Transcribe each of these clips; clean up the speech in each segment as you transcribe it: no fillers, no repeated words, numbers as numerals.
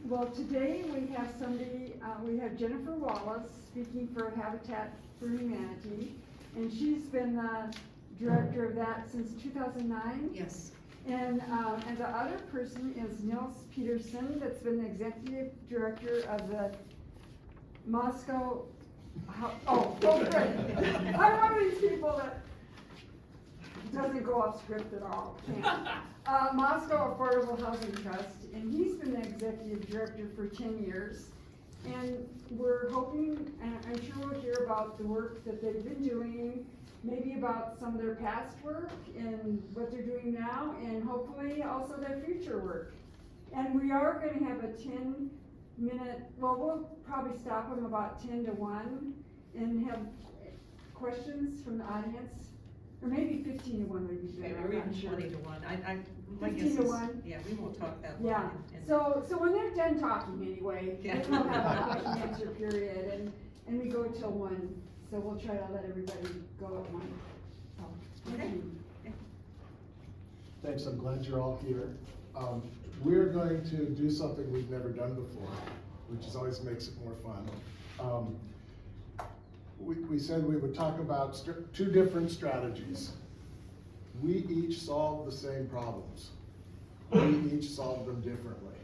Well, today we have somebody, we have Jennifer Wallace speaking for Habitat for Humanity, and she's been the director of that since 2009. Yes. And the other person is Nils Peterson, that's been the executive director of the Moscow, good. I'm one of these people that doesn't go off script at all, can't. Moscow Affordable Housing Trust, and he's been the executive director for 10 years. And we're hoping, and I'm sure we'll hear about the work that they've been doing, maybe about some of their past work and what they're doing now, and hopefully also their future work. And we are gonna have a 10-minute, well, we'll probably stop them about 10 to 1 and have questions from the audience. Or maybe 15 to 1 would be better. Or even sure. 20 to 1. My 15 guess to is, 1? yeah, we won't talk that long. Yeah, so when they're done talking anyway, Yeah. then we'll have a question and answer period, and we go till 1, so we'll try to let everybody go at 1. So, thank Okay. you. Thanks, I'm glad you're all here. We're going to do something we've never done before, which is always makes it more fun. We said we would talk about 2 different strategies. We each solve the same problems. We each solve them differently.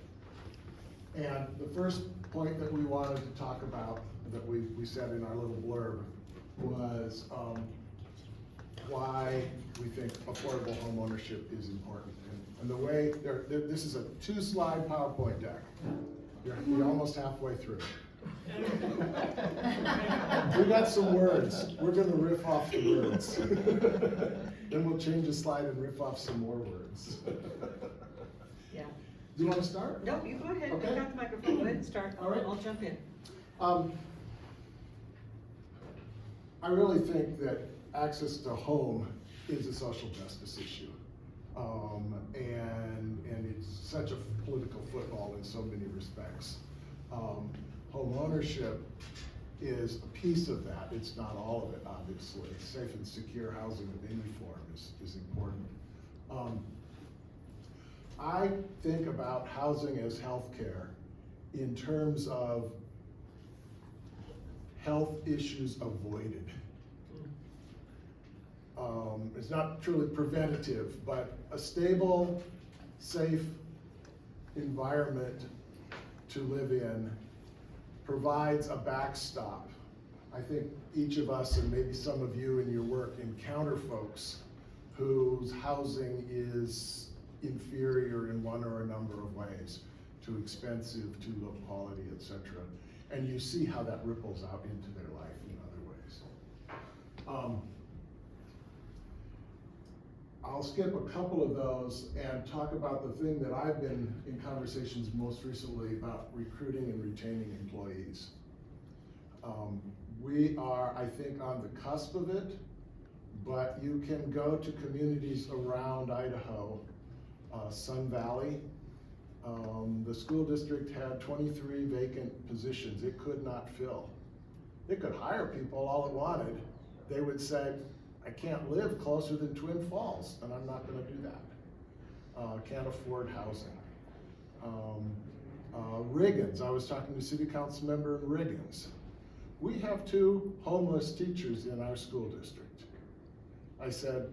And the first point that we wanted to talk about, that we said in our little blurb, was why we think affordable home ownership is important. And the way, this is a 2-slide PowerPoint deck. You're almost halfway through. We got some words. We're gonna riff off the words. Then we'll change the slide and riff off some more words. Yeah. Do you want to start? No, you go ahead. Okay. You got the microphone. Go ahead and start. All right. I'll jump in. I really think that access to home is a social justice issue. And it's such a political football in so many respects. Home ownership is a piece of that. It's not all of it, obviously. Safe and secure housing of any form is important. I think about housing as healthcare in terms of health issues avoided. It's not truly preventative, but a stable, safe environment to live in provides a backstop. I think each of us, and maybe some of you in your work, encounter folks whose housing is inferior in one or a number of ways, too expensive, too low quality, etc. And you see how that ripples out into their life in other ways. I'll skip a couple of those and talk about the thing that I've been in conversations most recently about recruiting and retaining employees. We are, I think, on the cusp of it, but you can go to communities around Idaho, Sun Valley. The school district had 23 vacant positions it could not fill. It could hire people all it wanted. They would say, I can't live closer than Twin Falls, and I'm not going to do that. Can't afford housing. Riggins, I was talking to a city council member in Riggins. We have 2 homeless teachers in our school district. I said,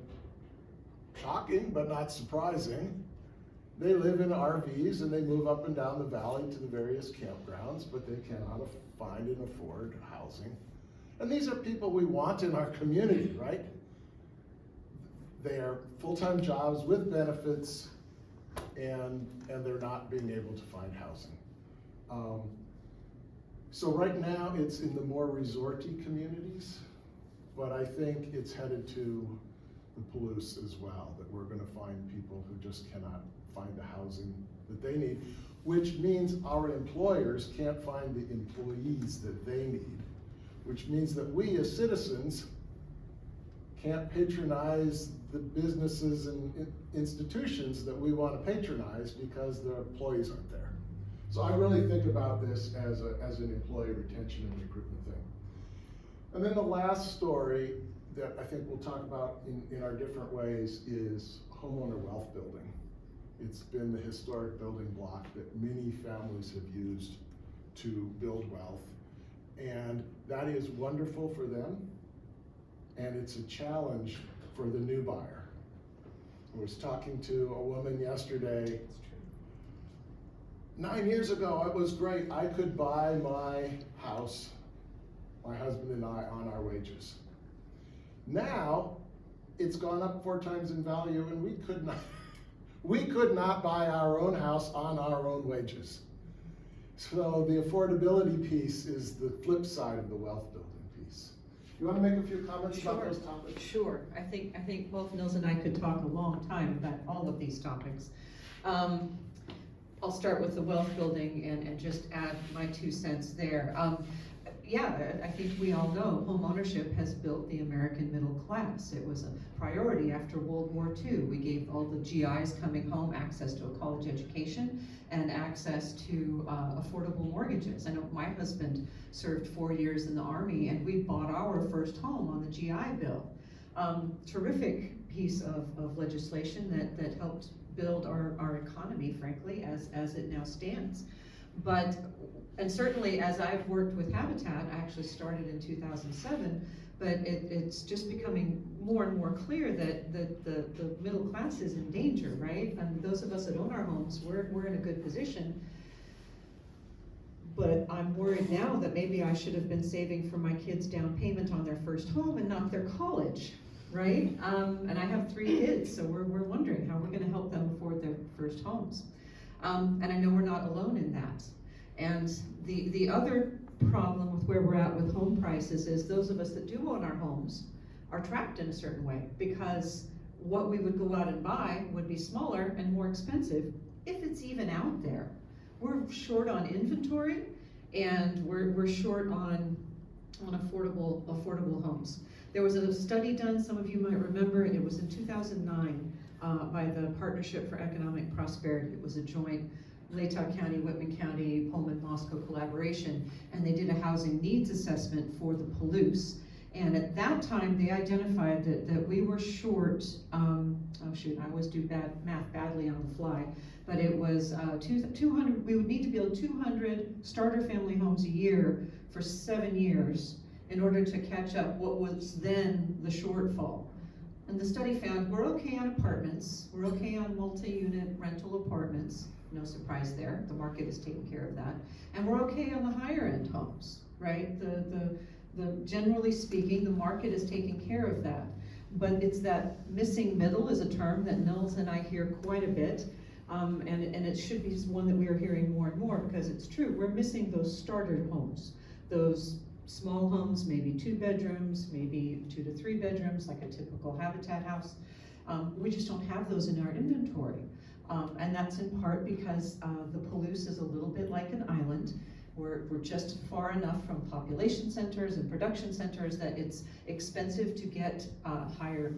shocking, but not surprising. They live in RVs and they move up and down the valley to the various campgrounds, but they cannot find and afford housing. And these are people we want in our community, right? They are full-time jobs with benefits, and they're not being able to find housing. So right now it's in the more resorty communities, but I think it's headed to the Palouse as well, that we're gonna find people who just cannot find the housing that they need, which means our employers can't find the employees that they need, which means that we as citizens can't patronize the businesses and institutions that we want to patronize because the employees aren't there. So I really think about this as an employee retention and recruitment thing. And then the last story that I think we'll talk about in our different ways is homeowner wealth building. It's been the historic building block that many families have used to build wealth. And that is wonderful for them, and it's a challenge for the new buyer. I was talking to a woman yesterday. 9 years ago, it was great. I could buy my house, my husband and I, on our wages. Now, it's gone up 4 times in value, and we could not buy our own house on our own wages. So the affordability piece is the flip side of the wealth building piece. You want to make a few comments about those topics? Sure. I think both Nils and I could talk a long time about all of these topics. I'll start with the wealth building and just add my 2 cents there. Yeah, I think we all know home ownership has built the American middle class. It was a priority after World War II. We gave all the GIs coming home access to a college education and access to affordable mortgages. I know my husband served 4 years in the Army, and we bought our first home on the GI Bill. Terrific piece of legislation that helped build our economy, frankly, as it now stands. And certainly as I've worked with Habitat, I actually started in 2007, but it's just becoming more and more clear that the middle class is in danger, right? And those of us that own our homes, we're in a good position. But I'm worried now that maybe I should have been saving for my kids' down payment on their first home and not their college, right? And I have 3 kids, so we're wondering how we're gonna help them afford their first homes. And I know we're not alone in that. And the other problem with where we're at with home prices is those of us that do own our homes are trapped in a certain way, because what we would go out and buy would be smaller and more expensive, if it's even out there. We're short on inventory, and we're short on affordable homes. There was a study done, some of you might remember, it was in 2009 by the Partnership for Economic Prosperity. It was a joint Latah County, Whitman County, Pullman, Moscow collaboration, and they did a housing needs assessment for the Palouse. And at that time, they identified that we were short, oh shoot, I always do math badly on the fly, but it was 200, we would need to build 200 starter family homes a year for 7 years in order to catch up what was then the shortfall. And the study found we're okay on apartments, we're okay on multi-unit rental apartments, no surprise there, the market is taking care of that, and we're okay on the higher end homes, right? Generally speaking, the market is taking care of that. But it's that missing middle is a term that Nils and I hear quite a bit, and it should be one that we are hearing more and more, because it's true, we're missing those starter homes, those small homes, maybe 2 bedrooms, maybe 2 to 3 bedrooms, like a typical Habitat house. We just don't have those in our inventory. And that's in part because the Palouse is a little bit like an island. We're just far enough from population centers and production centers that it's expensive to get hire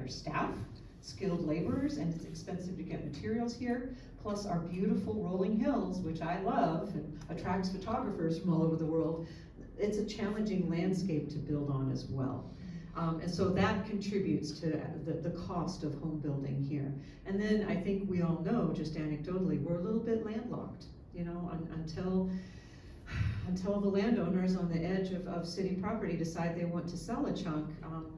staff, skilled laborers, and it's expensive to get materials here. Plus our beautiful rolling hills, which I love and attracts photographers from all over the world. It's a challenging landscape to build on as well. And so that contributes to the cost of home building here. And then I think we all know, just anecdotally, we're a little bit landlocked, you know, until the landowners on the edge of city property decide they want to sell a chunk,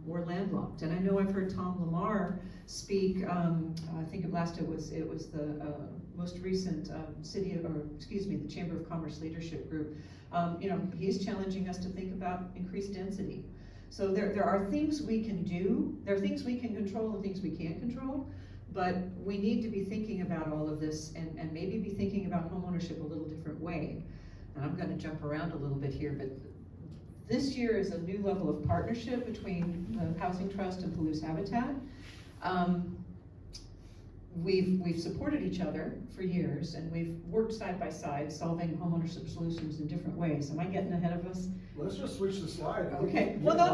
we're landlocked. And I know I've heard Tom Lamar speak, I think it was the most recent the Chamber of Commerce Leadership Group. You know, he's challenging us to think about increased density. So there are things we can do, there are things we can control and things we can't control, but we need to be thinking about all of this and maybe be thinking about homeownership a little different way. And I'm gonna jump around a little bit here, but this year is a new level of partnership between the Housing Trust and Palouse Habitat. We've supported each other for years, and we've worked side by side solving homeownership solutions in different ways. Am I getting ahead of us? Let's just switch the slide. Okay, well, no,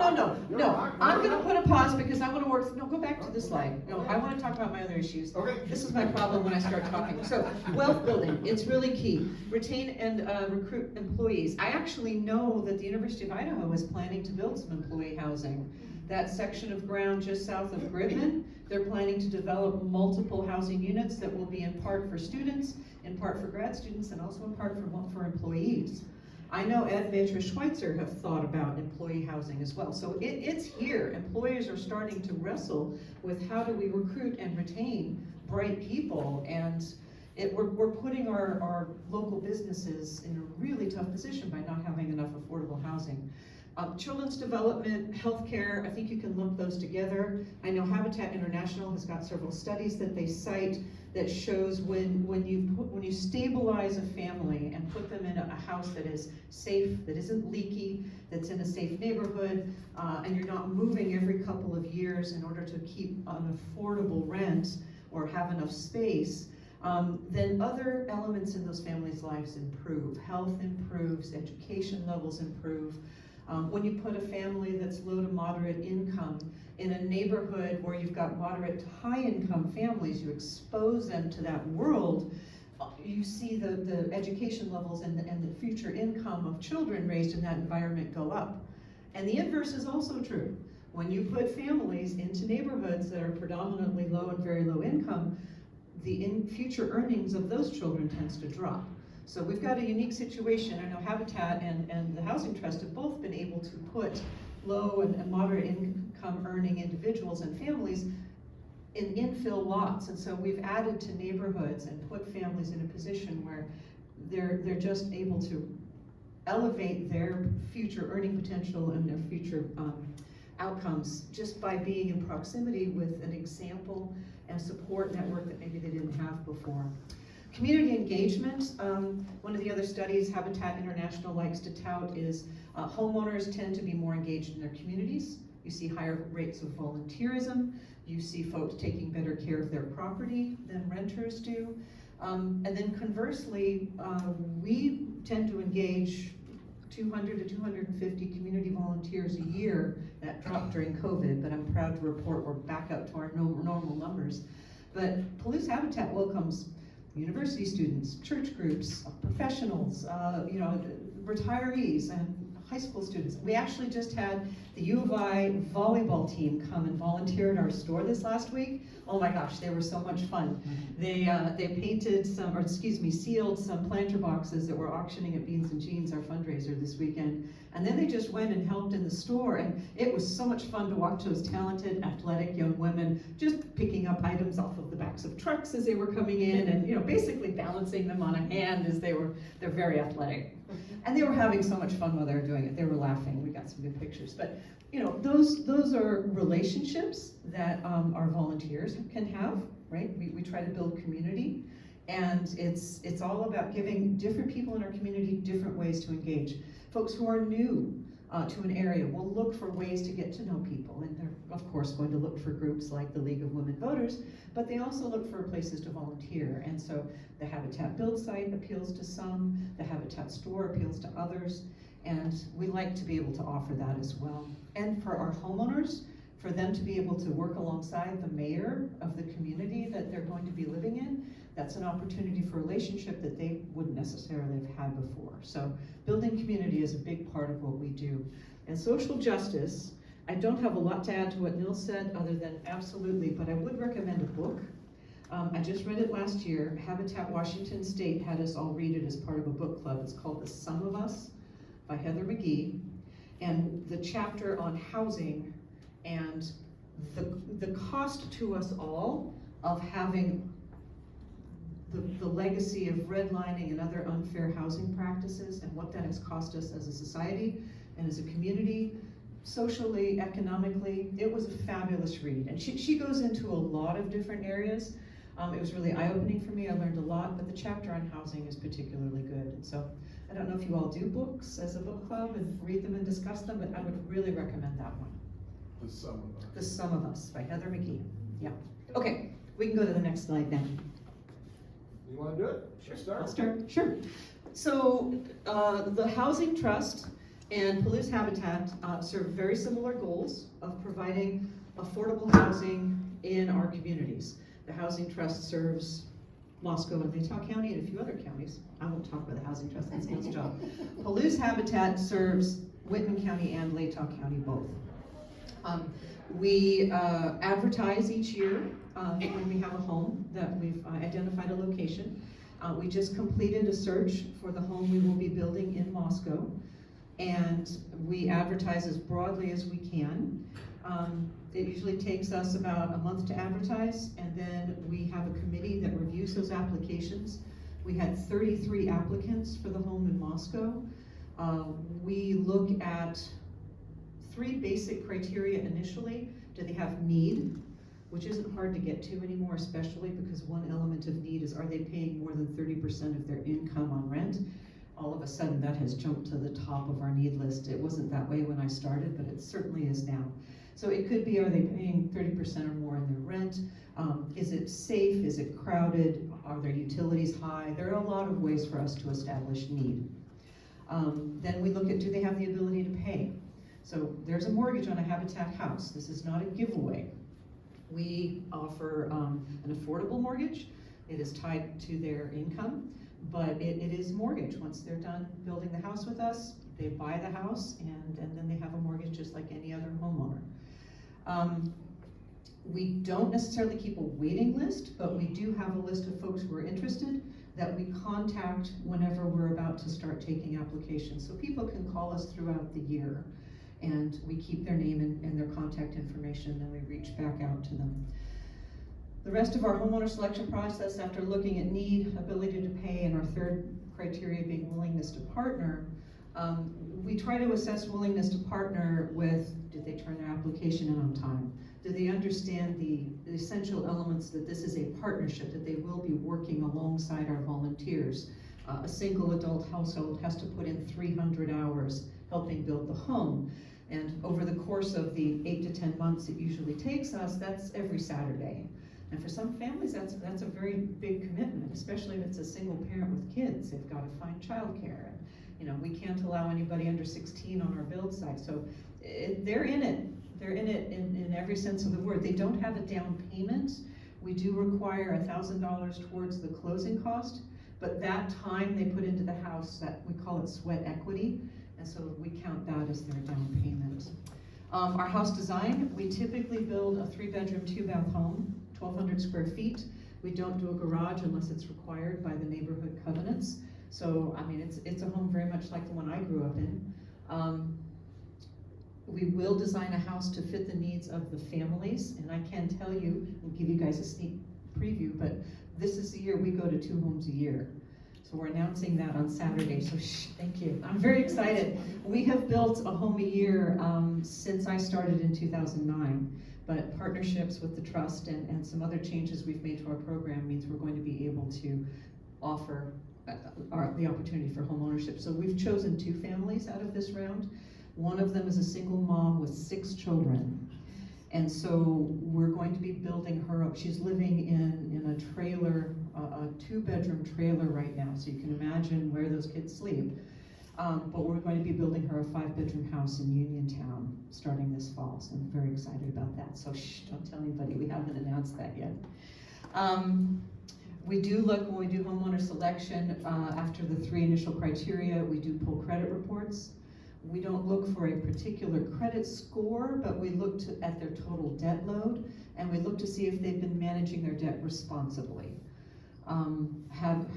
I'm gonna put a pause because I wanna go back to the slide. No, I wanna talk about my other issues. Okay. This is my problem when I start talking. So, wealth building, it's really key. Retain and recruit employees. I actually know that the University of Idaho is planning to build some employee housing. That section of ground just south of Gribman They're planning to develop multiple housing units that will be in part for students, in part for grad students, and also in part for employees. I know Ed Maitre Schweitzer have thought about employee housing as well. So it's here. Employers are starting to wrestle with how do we recruit and retain bright people, and we're putting our local businesses in a really tough position by not having enough affordable housing. Children's development, healthcare, I think you can lump those together. I know Habitat International has got several studies that they cite that shows when you stabilize a family and put them in a house that is safe, that isn't leaky, that's in a safe neighborhood, and you're not moving every couple of years in order to keep an affordable rent or have enough space, then other elements in those families' lives improve. Health improves, education levels improve. When you put a family that's low to moderate income in a neighborhood where you've got moderate to high income families, you expose them to that world, you see the education levels and the future income of children raised in that environment go up. And the inverse is also true. When you put families into neighborhoods that are predominantly low and very low income, the future earnings of those children tends to drop. So we've got a unique situation. I know Habitat and the Housing Trust have both been able to put low and moderate income earning individuals and families in infill lots. And so we've added to neighborhoods and put families in a position where they're just able to elevate their future earning potential and their future outcomes just by being in proximity with an example and support network that maybe they didn't have before. Community engagement, one of the other studies Habitat International likes to tout is homeowners tend to be more engaged in their communities. You see higher rates of volunteerism. You see folks taking better care of their property than renters do. And then conversely, we tend to engage 200 to 250 community volunteers a year. That dropped during COVID, but I'm proud to report we're back up to our normal numbers. But Palouse Habitat welcomes university students, church groups, professionals, retirees, and high school students. We actually just had the U of I volleyball team come and volunteer at our store this last week. Oh my gosh, they were so much fun. They painted sealed some planter boxes that we're auctioning at Beans and Jeans, our fundraiser this weekend. And then they just went and helped in the store, and it was so much fun to watch those talented, athletic young women just picking up items off of the backs of trucks as they were coming in, and basically balancing them on a hand as they're very athletic. And they were having so much fun while they were doing it. They were laughing. We got some good pictures. But those are relationships that our volunteers can have, right? We try to build community, and it's all about giving different people in our community different ways to engage. Folks who are new to an area will look for ways to get to know people, and they're of course going to look for groups like the League of Women Voters, but they also look for places to volunteer. And so the Habitat Build site appeals to some, the Habitat store appeals to others, and we like to be able to offer that as well. And for our homeowners, for them to be able to work alongside the mayor of the community that they're going to be living in, that's an opportunity for relationship that they wouldn't necessarily have had before. So building community is a big part of what we do. And social justice, I don't have a lot to add to what Nils said other than absolutely, but I would recommend a book. I just read it last year. Habitat Washington State had us all read it as part of a book club. It's called The Sum of Us by Heather McGee. And the chapter on housing and the cost to us all of having the legacy of redlining and other unfair housing practices and what that has cost us as a society and as a community, socially, economically. It was a fabulous read. And she goes into a lot of different areas. It was really eye-opening for me. I learned a lot, but the chapter on housing is particularly good. And so I don't know if you all do books as a book club and read them and discuss them, but I would really recommend that one. The Sum of Us. The Sum of Us by Heather McGee. Yeah. Okay, we can go to the next slide now. You want to do it? Sure. I'll start, sure. So the Housing Trust and Palouse Habitat serve very similar goals of providing affordable housing in our communities. The Housing Trust serves Moscow and Latah County and a few other counties. I won't talk about the Housing Trust, that's Neil's job. Palouse Habitat serves Whitman County and Latah County both. We advertise each year when we have a home that we've identified a location. We just completed a search for the home we will be building in Moscow, and we advertise as broadly as we can. It usually takes us about a month to advertise, and then we have a committee that reviews those applications. We had 33 applicants for the home in Moscow. We look at 3 basic criteria initially. Do they have need, which isn't hard to get to anymore, especially because one element of need is, are they paying more than 30% of their income on rent? All of a sudden that has jumped to the top of our need list. It wasn't that way when I started, but it certainly is now. So it could be, are they paying 30% or more in their rent? Is it safe? Is it crowded? Are their utilities high? There are a lot of ways for us to establish need. Then we look at, do they have the ability to pay? So there's a mortgage on a Habitat house. This is not a giveaway. We offer an affordable mortgage. It is tied to their income, but it is mortgage. Once they're done building the house with us, they buy the house, and then they have a mortgage just like any other homeowner. We don't necessarily keep a waiting list, but we do have a list of folks who are interested that we contact whenever we're about to start taking applications. So people can call us throughout the year, and we keep their name and their contact information, and then we reach back out to them. The rest of our homeowner selection process, after looking at need, ability to pay, and our third criteria being willingness to partner, we try to assess willingness to partner with, did they turn their application in on time? Do they understand the essential elements that this is a partnership, that they will be working alongside our volunteers? A single adult household has to put in 300 hours helping build the home. And over the course of the 8 to 10 months it usually takes us, that's every Saturday. And for some families, that's a very big commitment, especially if it's a single parent with kids. They've got to find childcare. And, you know, we can't allow anybody under 16 on our build site. So they're in it. They're in it in every sense of the word. They don't have a down payment. We do require $1,000 towards the closing cost, but that time they put into the house, that we call it sweat equity, and so we count that as their down payment. Our house design, we typically build a 3-bedroom, 2-bath home, 1,200 square feet. We don't do a garage unless it's required by the neighborhood covenants. So, I mean, it's a home very much like the one I grew up in. We will design a house to fit the needs of the families, and I can tell you, I'll give you guys a sneak preview, but this is the year we go to 2 homes a year. So we're announcing that on Saturday, so thank you. I'm very excited. We have built a home a year since I started in 2009, but partnerships with the trust and some other changes we've made to our program means we're going to be able to offer the opportunity for home ownership. So we've chosen 2 families out of this round. One of them is a single mom with 6 children. And so we're going to be building her up. She's living in a trailer, a 2-bedroom trailer right now, so you can imagine where those kids sleep. But we're going to be building her a 5-bedroom house in Uniontown starting this fall, so I'm very excited about that. So don't tell anybody, we haven't announced that yet. We do look, when we do homeowner selection, after the 3 initial criteria, we do pull credit reports. We don't look for a particular credit score, but we look at their total debt load, and we look to see if they've been managing their debt responsibly. Have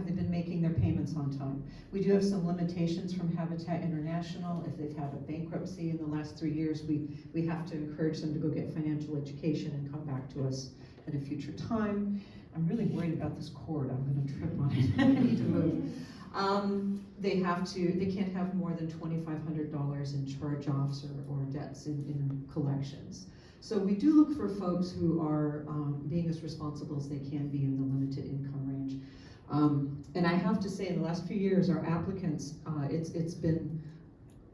they been making their payments on time? We do have some limitations from Habitat International. If they've had a bankruptcy in the last 3 years, we have to encourage them to go get financial education and come back to us at a future time. I'm really worried about this cord. I'm going to trip on it. I need to move. They can't have more than $2,500 in charge-offs or debts in collections. So we do look for folks who are being as responsible as they can be in the limited income range. And I have to say, in the last few years, our applicants, it's been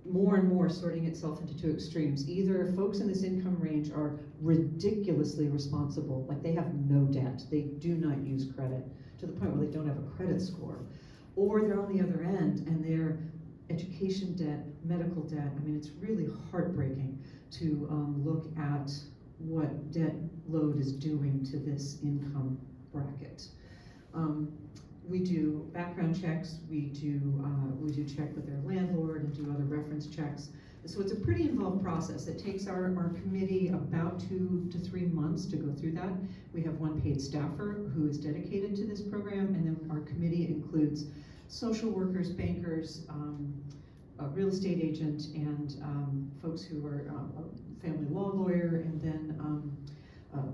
more and more sorting itself into 2 extremes. Either folks in this income range are ridiculously responsible, like they have no debt, they do not use credit, to the point where they don't have a credit score. Or they're on the other end and they're education debt, medical debt. I mean, it's really heartbreaking to look at what debt load is doing to this income bracket. We do background checks. We do check with their landlord and do other reference checks. So it's a pretty involved process. It takes our committee about 2 to 3 months to go through that. We have one paid staffer who is dedicated to this program, and then our committee includes social workers, bankers, a real estate agent, and folks who are a family law lawyer, and then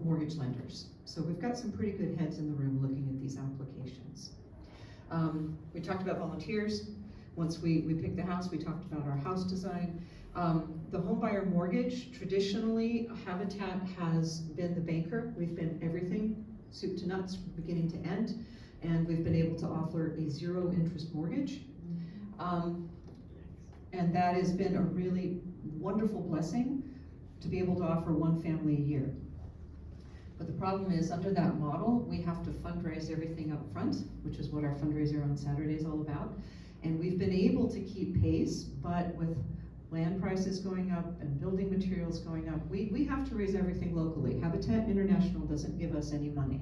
mortgage lenders. So we've got some pretty good heads in the room looking at these applications. We talked about volunteers. Once we picked the house, we talked about our house design. The homebuyer mortgage, traditionally, Habitat has been the banker. We've been everything, soup to nuts, from beginning to end, and we've been able to offer a 0 interest mortgage. And that has been a really wonderful blessing to be able to offer one family a year. But the problem is, under that model, we have to fundraise everything up front, which is what our fundraiser on Saturday is all about. And we've been able to keep pace, but with land prices going up and building materials going up, we have to raise everything locally. Habitat International doesn't give us any money.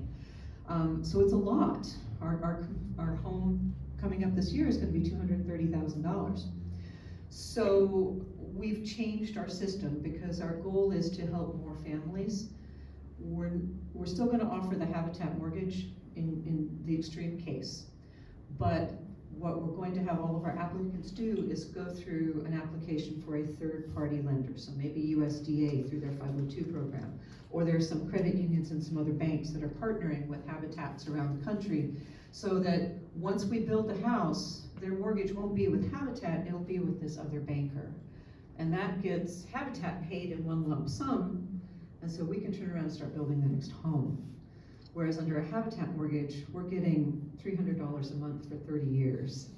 So it's a lot. Our home coming up this year is going to be $230,000. So we've changed our system because our goal is to help more families. We're still going to offer the Habitat mortgage in the extreme case, but what we're going to have all of our applicants do is go through an application for a third-party lender, so maybe USDA through their 502 program, or there are some credit unions and some other banks that are partnering with Habitats around the country, so that once we build the house, their mortgage won't be with Habitat, it'll be with this other banker. And that gets Habitat paid in one lump sum, and so we can turn around and start building the next home. Whereas under a Habitat mortgage, we're getting $300 a month for 30 years.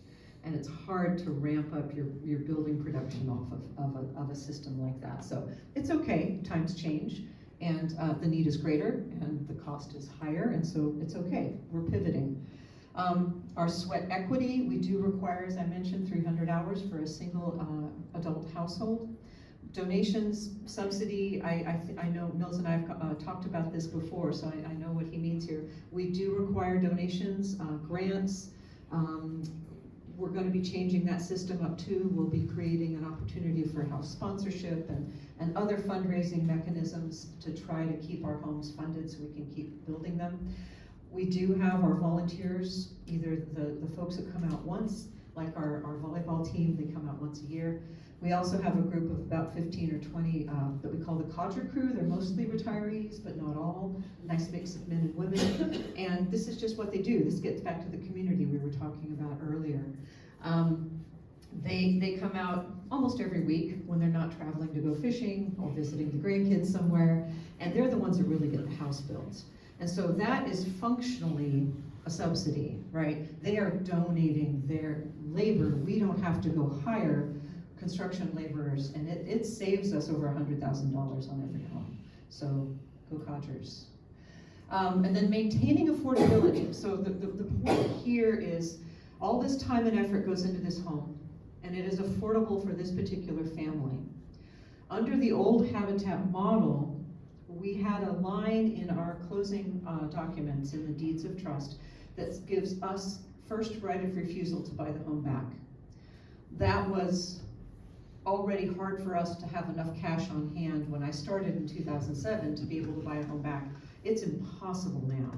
And it's hard to ramp up your building production off of a system like that. So it's okay, times change, and the need is greater, and the cost is higher, and so it's okay, we're pivoting. Our sweat equity, we do require, as I mentioned, 300 hours for a single adult household. Donations, subsidy, I know Nils and I have talked about this before, so I know what he means here. We do require donations, grants. We're going to be changing that system up too. We'll be creating an opportunity for house sponsorship and other fundraising mechanisms to try to keep our homes funded so we can keep building them. We do have our volunteers, either the folks that come out once, like our volleyball team, they come out once a year. We also have a group of about 15 or 20 that we call the Codger Crew. They're mostly retarees, but not all. Nice mix of men and women. And this is just what they do. This gets back to the community we were talking about earlier. They come out almost every week when they're not traveling to go fishing or visiting the grandkids somewhere, and they're the ones that really get the house built. And so that is functionally a subsidy, right? They are donating their labor. We don't have to go hire construction laborers, and it saves us over $100,000 on every home. So go Codgers. And then maintaining affordability. So the point here is all this time and effort goes into this home, and it is affordable for this particular family. Under the old Habitat model, we had a line in our closing documents in the deeds of trust that gives us first right of refusal to buy the home back. That was already hard for us to have enough cash on hand when I started in 2007 to be able to buy a home back. It's impossible now.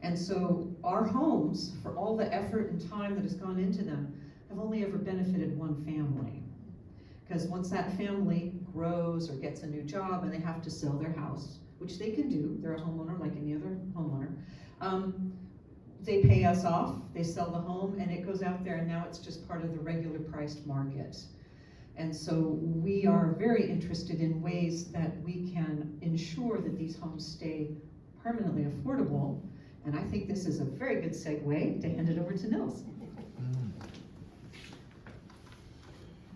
And so our homes, for all the effort and time that has gone into them, have only ever benefited one family. Because once that family grows or gets a new job and they have to sell their house, which they can do, they're a homeowner like any other homeowner, they pay us off, they sell the home, and it goes out there, and now it's just part of the regular priced market. And so we are very interested in ways that we can ensure that these homes stay permanently affordable. And I think this is a very good segue to hand it over to Nils.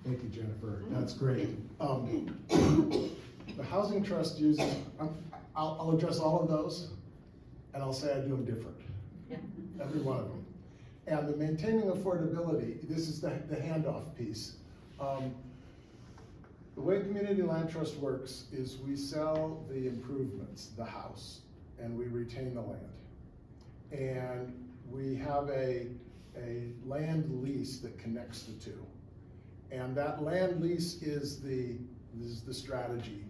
Thank you, Jennifer. That's great. The Housing Trust uses, I'll address all of those, and I'll say I do them different. Yeah. Every one of them. And the maintaining affordability, this is the handoff piece. The way Community Land Trust works is we sell the improvements, the house, and we retain the land. And we have a land lease that connects the two. And that land lease is the strategy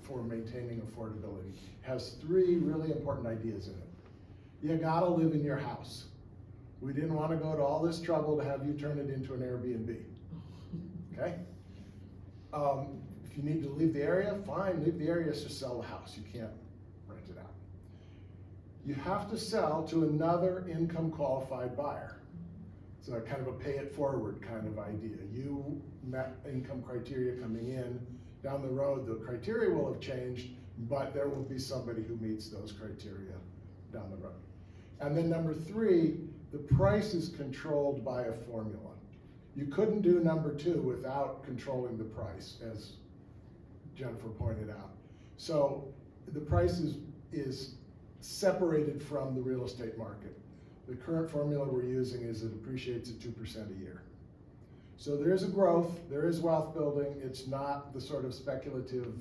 for maintaining affordability. It has three really important ideas in it. You gotta live in your house. We didn't want to go to all this trouble to have you turn it into an Airbnb. Okay? If you need to leave the area, fine, leave the area, just sell the house. You can't rent it out. You have to sell to another income qualified buyer. It's a kind of a pay it forward kind of idea. You met income criteria coming in. Down the road, the criteria will have changed, but there will be somebody who meets those criteria down the road. And then number three, the price is controlled by a formula. You couldn't do number two without controlling the price, as Jennifer pointed out. So the price is separated from the real estate market. The current formula we're using is it appreciates at 2% a year. So there is a growth, there is wealth building. It's not the sort of speculative,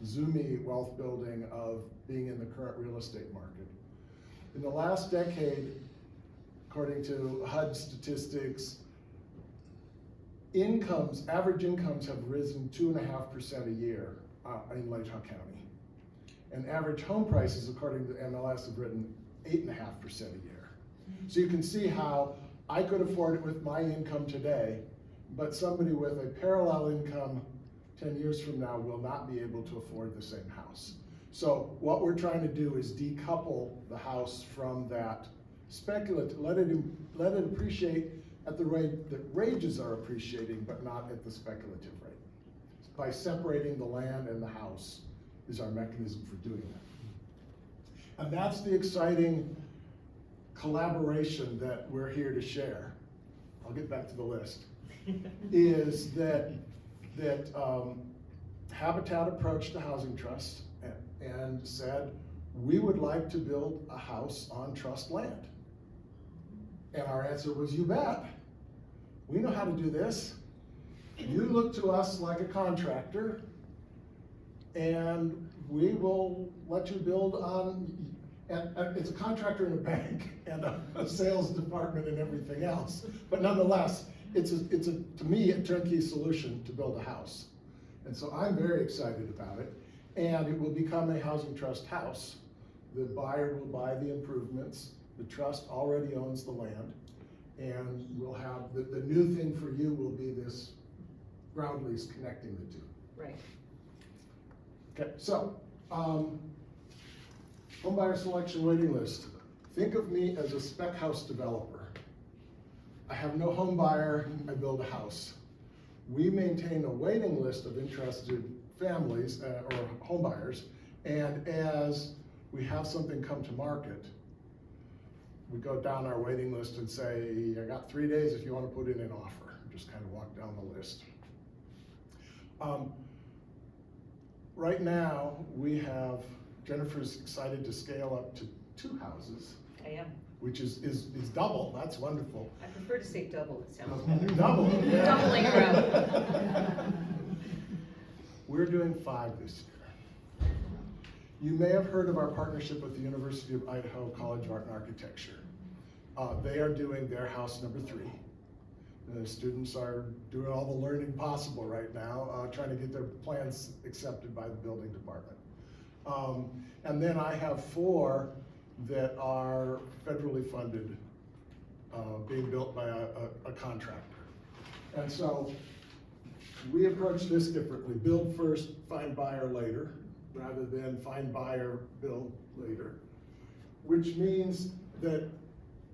zoomy wealth building of being in the current real estate market. In the last decade, according to HUD statistics, average incomes have risen 2.5% a year in Latah County. And average home prices, according to MLS, have risen 8.5% a year. So you can see how I could afford it with my income today, but somebody with a parallel income 10 years from now will not be able to afford the same house. So what we're trying to do is decouple the house from that speculative, let it appreciate at the rate that wages are appreciating, but not at the speculative rate. By separating the land and the house is our mechanism for doing that. And that's the exciting collaboration that we're here to share. I'll get back to the list. Is that Habitat approached the Housing Trust and said, we would like to build a house on trust land. And our answer was, you bet. We know how to do this. You look to us like a contractor, and we will let you build on, and it's a contractor and a bank and a sales department and everything else. But nonetheless, it's to me, a turnkey solution to build a house. And so I'm very excited about it. And it will become a housing trust house. The buyer will buy the improvements. The trust already owns the land. And we'll have, the new thing for you will be this ground lease connecting the two. Right. Okay, so, home buyer selection waiting list. Think of me as a spec house developer. I have no home buyer, I build a house. We maintain a waiting list of interested families or home buyers, and as we have something come to market, we go down our waiting list and say, I got 3 days if you want to put in an offer. Just kind of walk down the list. Right now, we have, Jennifer's excited to scale up to 2 houses. I am. Which is double. That's wonderful. I prefer to say double, it sounds better. Double, yeah. Doubling her up. We're doing 5 this year. You may have heard of our partnership with the University of Idaho College of Art and Architecture. They are doing their house number 3. The students are doing all the learning possible right now, trying to get their plans accepted by the building department. And then I have 4 that are federally funded, being built by a contractor. And so we approach this differently. Build first, find buyer later, rather than find buyer, build later. Which means that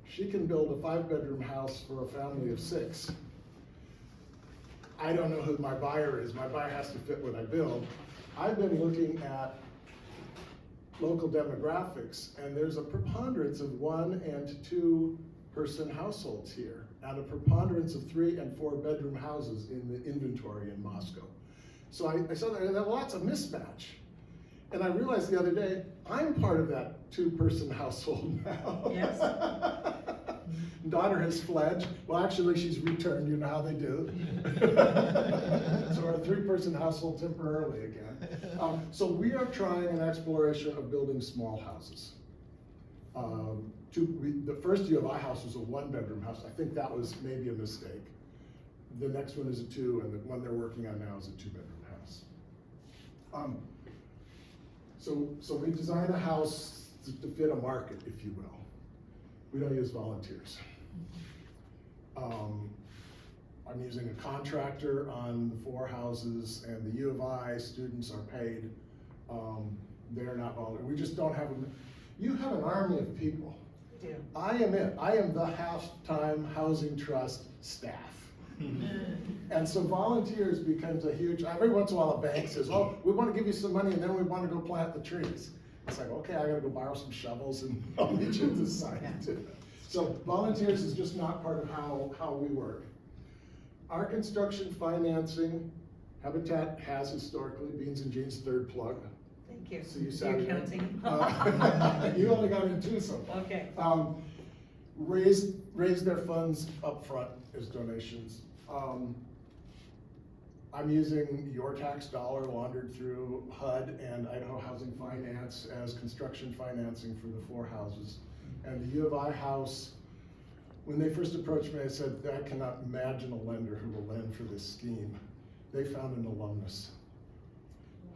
she can build a 5-bedroom house for a family of 6. I don't know who my buyer is. My buyer has to fit what I build. I've been looking at local demographics, and there's a preponderance of 1 and 2 person households here, and a preponderance of 3 and 4 bedroom houses in the inventory in Moscow. So I saw that there are lots of mismatch. And I realized the other day, I'm part of that 2-person household now. Yes. Daughter has fled. Well, actually, she's returned. You know how they do. So our 3-person household temporarily again. So we are trying an exploration of building small houses. The first U of I house was a 1-bedroom house. I think that was maybe a mistake. the next one is a 2, and the one they're working on now is a 2-bedroom house. So we design a house to fit a market, if you will. We don't use volunteers. I'm using a contractor on the 4 houses, and the U of I students are paid. They're not volunteer. We just don't have them. You have an army of people. We do. I am it. I am the half-time housing trust staff. And so volunteers becomes a huge, every once in a while a bank says, oh, we want to give you some money and then we want to go plant the trees. It's like, okay, I gotta go borrow some shovels and I'll meet you at the site. So volunteers is just not part of how we work. Our construction financing, Habitat has historically, Beans and Jeans, 3rd plug. Thank you. So you You're Saturday. counting. You only got in 2 so far. Okay. Raise their funds up front as donations. I'm using your tax dollar laundered through HUD and Idaho Housing Finance as construction financing for the 4 houses. And the U of I house, when they first approached me, I said, I cannot imagine a lender who will lend for this scheme. They found an alumnus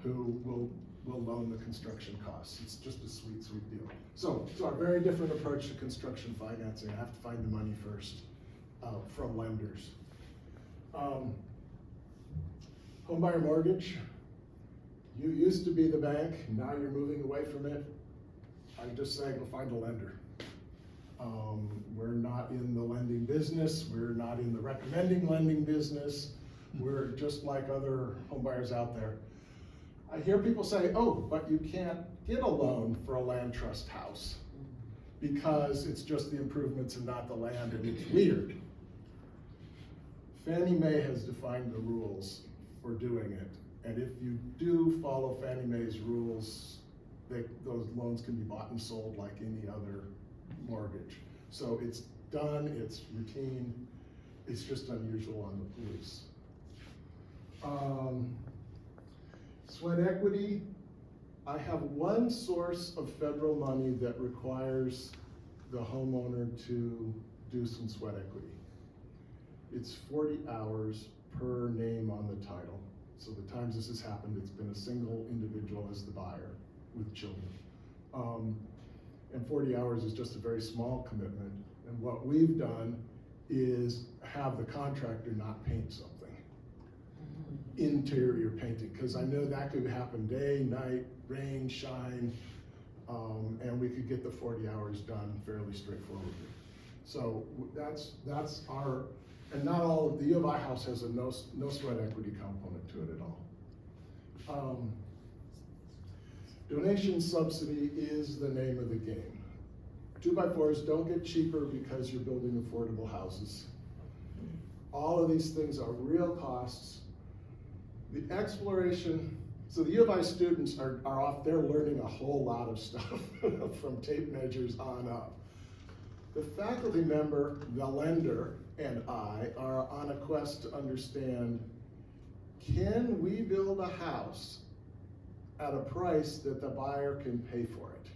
who will loan the construction costs. It's just a sweet, sweet deal. So our very different approach to construction financing. I have to find the money first from lenders. Homebuyer mortgage, you used to be the bank, now you're moving away from it. I just say go find a lender. We're not in the lending business, we're not in the recommending lending business. We're just like other homebuyers out there. I hear people say, oh, but you can't get a loan for a land trust house because it's just the improvements and not the land, and it's weird. Fannie Mae has defined the rules for doing it, and if you do follow Fannie Mae's rules, those loans can be bought and sold like any other mortgage. So it's done, it's routine, it's just unusual on the police. Sweat equity, I have one source of federal money that requires the homeowner to do some sweat equity. It's 40 hours per name on the title. So the times this has happened, it's been a single individual as the buyer with children. And 40 hours is just a very small commitment. And what we've done is have the contractor not paint something. Interior painting, because I know that could happen day, night, rain, shine, and we could get the 40 hours done fairly straightforwardly. So that's our, and not all of the U of I house has a no sweat equity component to it at all. Donation subsidy is the name of the game. 2x4s don't get cheaper because you're building affordable houses. All of these things are real costs. The exploration, so the U of I students are off, they're learning a whole lot of stuff from tape measures on up. The faculty member, the lender, and I are on a quest to understand, can we build a house at a price that the buyer can pay for it?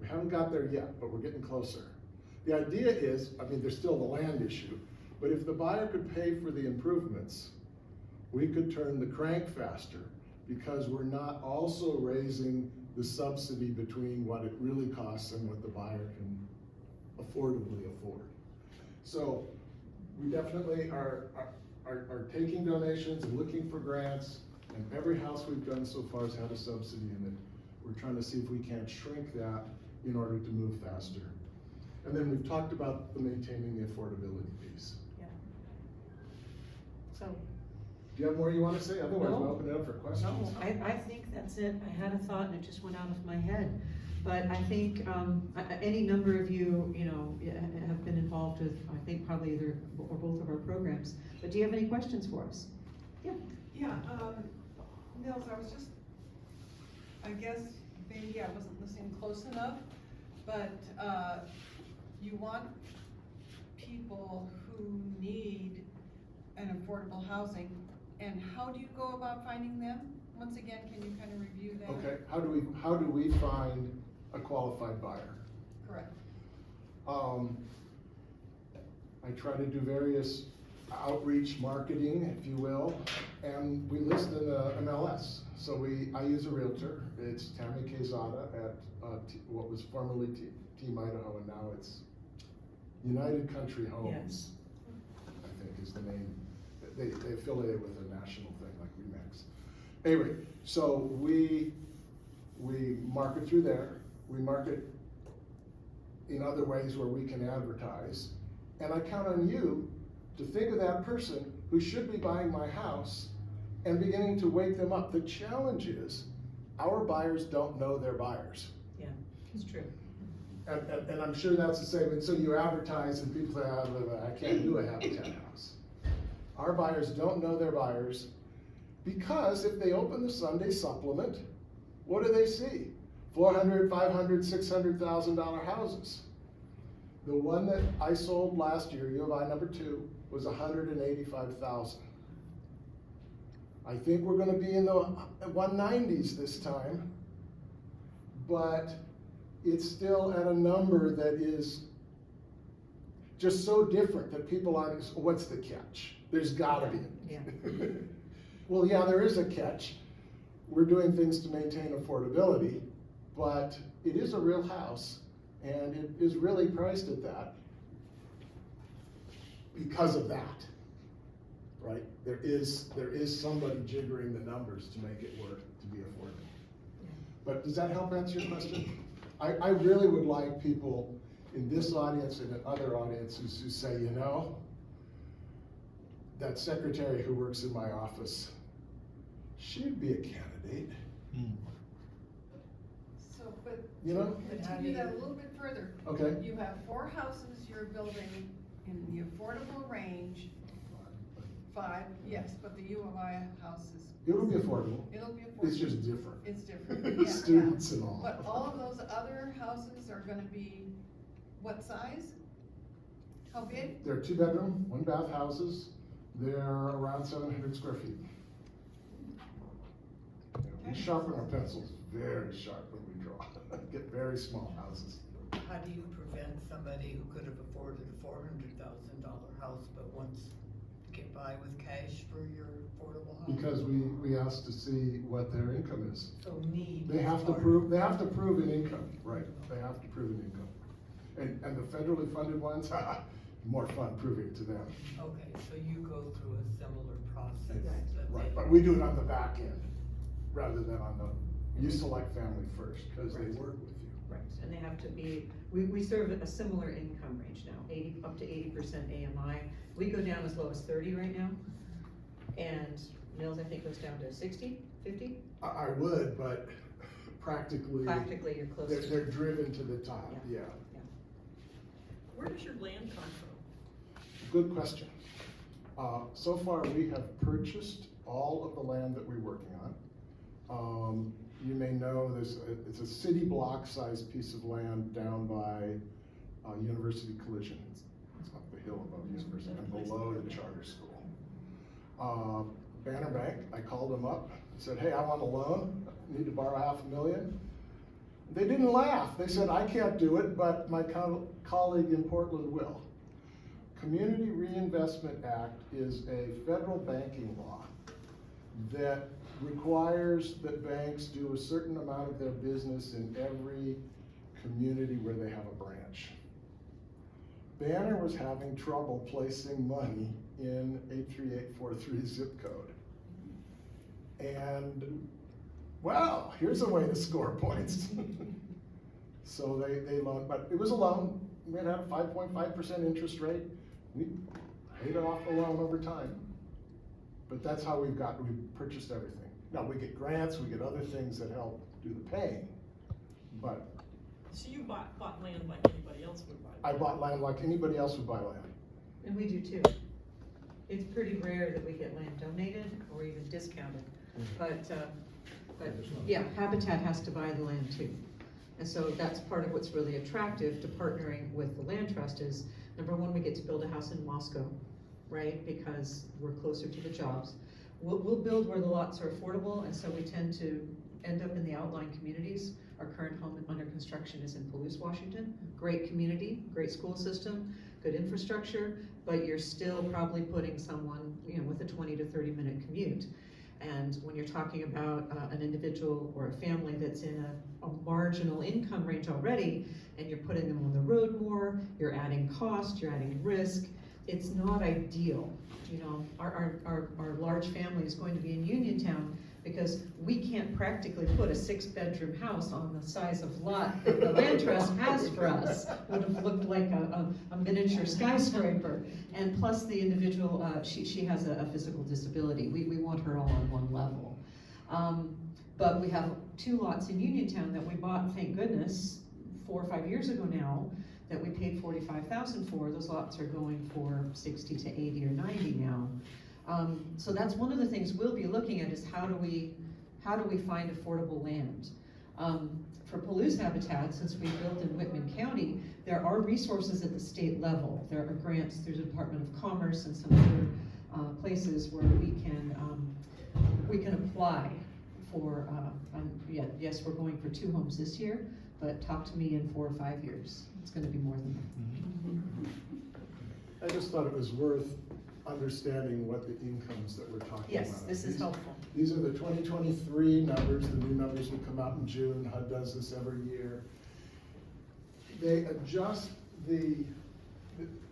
We haven't got there yet, but we're getting closer. The idea is, I mean, there's still the land issue, but if the buyer could pay for the improvements, we could turn the crank faster because we're not also raising the subsidy between what it really costs and what the buyer can affordably afford. So we definitely are taking donations and looking for grants, and every house we've done so far has had a subsidy in it. We're trying to see if we can't shrink that in order to move faster. And then we've talked about the maintaining the affordability piece. Yeah. So, Do you have more you want to say? Otherwise, No. we'll open it up for questions. no, I think that's it. I had a thought and it just went out of my head. But I think, any number of you, have been involved with, I think probably either or both of our programs. But do you have any questions for us? Yeah. Yeah, Nils, I was just, I guess maybe I wasn't listening close enough, but you want people who need an affordable housing, and how do you go about finding them? Once again, can you kind of review that? Okay, how do we find a qualified buyer? Correct. I try to do various outreach marketing, if you will, and we list in the MLS. So I use a realtor. It's Tammy Quezada at what was formerly Team Idaho, and now it's United Country Homes, I think is the name. They affiliate with a national thing like Remax. Anyway, so we market through there. We market in other ways where we can advertise. And I count on you to think of that person who should be buying my house and beginning to wake them up. The challenge is our buyers don't know their buyers. Yeah, it's true. And I'm sure that's the same. And so you advertise and people say, I can't do a Habitat house. Our buyers don't know their buyers because if they open the Sunday supplement, what do they see? $400,000, $500,000, $600,000 houses. The one that I sold last year, U of I number 2, was $185,000. I think we're gonna be in the 190s this time, but it's still at a number that is just so different that people aren't, what's the catch? There's gotta be. Yeah. Well, yeah, there is a catch. We're doing things to maintain affordability, but it is a real house, and it is really priced at that because of that, right? There is somebody jiggering the numbers to make it work, to be affordable. But does that help answer your question? I really would like people in this audience and in other audiences who say, you know, that secretary who works in my office, she'd be a candidate. So, but You know? to continue that a little bit further. Okay. You have 4 houses you're building in the affordable range, 5, yes, but the U of I house is. It'll be affordable. It'll be affordable. It's just different. It's different, yeah. Students and all. But all of those other houses are gonna be what size? How big? They're 2-bedroom, 1-bath houses. They're around 700 square feet. Yeah, we sharpen our pencils very sharp when we draw. Get very small houses. How do you prevent somebody who could have afforded a $400,000 house but wants to get by with cash for your affordable home? Because we ask to see what their income is. So need. They is have to part prove, of they it. have to prove an income, right? They have to prove an income. And the federally funded ones, more fun proving it to them. Okay, so you go through a similar process. that Right, they- but we do it on the back end rather than on you select family first because they Right. work with you. Right, and they have to be, we serve a similar income range now, up to 80% AMI. We go down as low as 30 right now, and Nils, I think, goes down to 60, 50? I would, but practically, Practically, you're closer. they're driven to the top, yeah. Where does your land come from? Good question. So far, we have purchased all of the land that we're working on. You may know it's a city block sized piece of land down by University Collision. It's up the hill above University and below the charter school. Banner Bank, I called them up, said, hey, I want a loan, need to borrow $500,000. They didn't laugh. They said, I can't do it, but my colleague in Portland will. Community Reinvestment Act is a federal banking law that requires that banks do a certain amount of their business in every community where they have a branch. Banner was having trouble placing money in 83843 zip code. And, well, here's a way to score points. So they loaned, but it was a loan. We had a 5.5% interest rate. We paid off the loan over time. But that's how we've purchased everything. Now, we get grants, we get other things that help do the paying, but So you bought land like anybody else would buy? I bought land like anybody else would buy land. And we do too. It's pretty rare that we get land donated or even discounted, but yeah, Habitat has to buy the land too. And so that's part of what's really attractive to partnering with the land trust is, number one, we get to build a house in Moscow, right? Because we're closer to the jobs. We'll build where the lots are affordable, and so we tend to end up in the outlying communities Our current home under construction is in Palouse, Washington. Great community, great school system, good infrastructure, but you're still probably putting someone, with a 20 to 30 minute commute. And when you're talking about an individual or a family that's in a marginal income range already, and you're putting them on the road more, you're adding cost, you're adding risk, it's not ideal. Our large family is going to be in Uniontown because we can't practically put a 6-bedroom house on the size of lot that the land trust has for us. Would have looked like a miniature skyscraper. And plus the individual, she has a physical disability. We want her all on one level. But we have 2 lots in Uniontown that we bought, thank goodness, 4 or 5 years ago now, that we paid $45,000 for. Those lots are going for 60 to 80 or 90 now. So that's one of the things we'll be looking at, is how do we find affordable land? For Palouse Habitat, since we built in Whitman County, there are resources at the state level. There are grants through the Department of Commerce and some other places where we can apply for, yes, we're going for 2 homes this year, but talk to me in 4 or 5 years. It's gonna be more than that. I just thought it was worth understanding what the incomes that we're talking about. Yes, this is helpful. These are the 2023 numbers. The new numbers will come out in June. HUD does this every year. They adjust the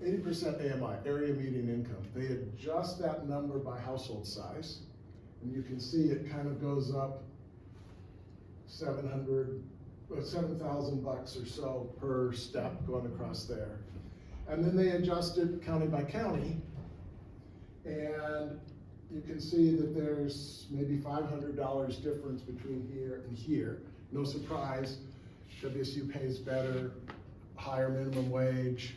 80% AMI, area median income. They adjust that number by household size. And you can see it kind of goes up $7,000 or so per step going across there. And then they adjust it county by county. And you can see that there's maybe $500 difference between here and here. No surprise, WSU pays better, higher minimum wage.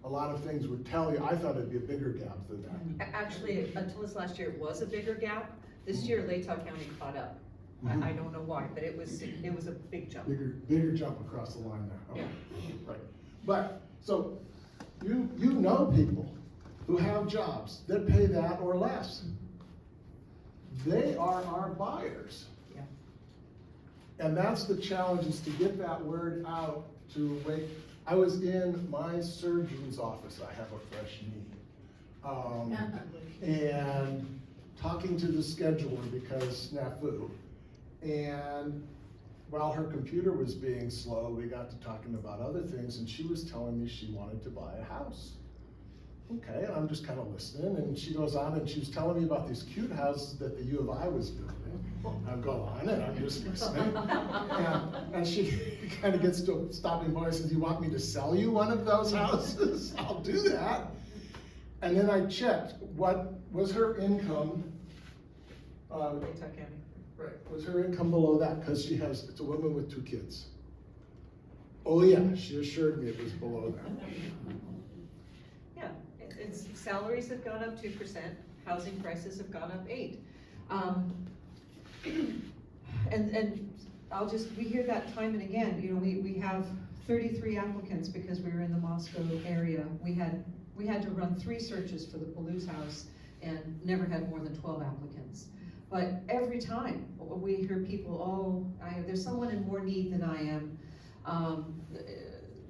A lot of things would tell you, I thought it'd be a bigger gap than that. Actually, until this last year, it was a bigger gap. This year, Latah County caught up. I don't know why, but it was a big jump. Bigger jump across the line there. Okay. Yeah. Right. But, so, you know people who have jobs that pay that or less. They are our buyers. Yeah. And that's the challenge, is to get that word out to wake. I was in my surgeon's office, I have a fresh knee. And talking to the scheduler because snafu. And while her computer was being slow, we got to talking about other things, and she was telling me she wanted to buy a house. Okay, and I'm just kind of listening, and she goes on and she was telling me about these cute houses that the U of I was building. I go on and I'm just listening. And she kind of gets to a stopping point and says, "You want me to sell you one of those houses?" I'll do that. And then I checked, what was her income? Latah County. Right, was her income below that? Because it's a woman with 2 kids. Oh yeah, she assured me it was below that. Yeah, it's salaries have gone up 2%, housing prices have gone up 8%. And we hear that time and again. We have 33 applicants because we were in the Moscow area. We had to run 3 searches for the Palouse house and never had more than 12 applicants. But every time we hear people, there's someone in more need than I am.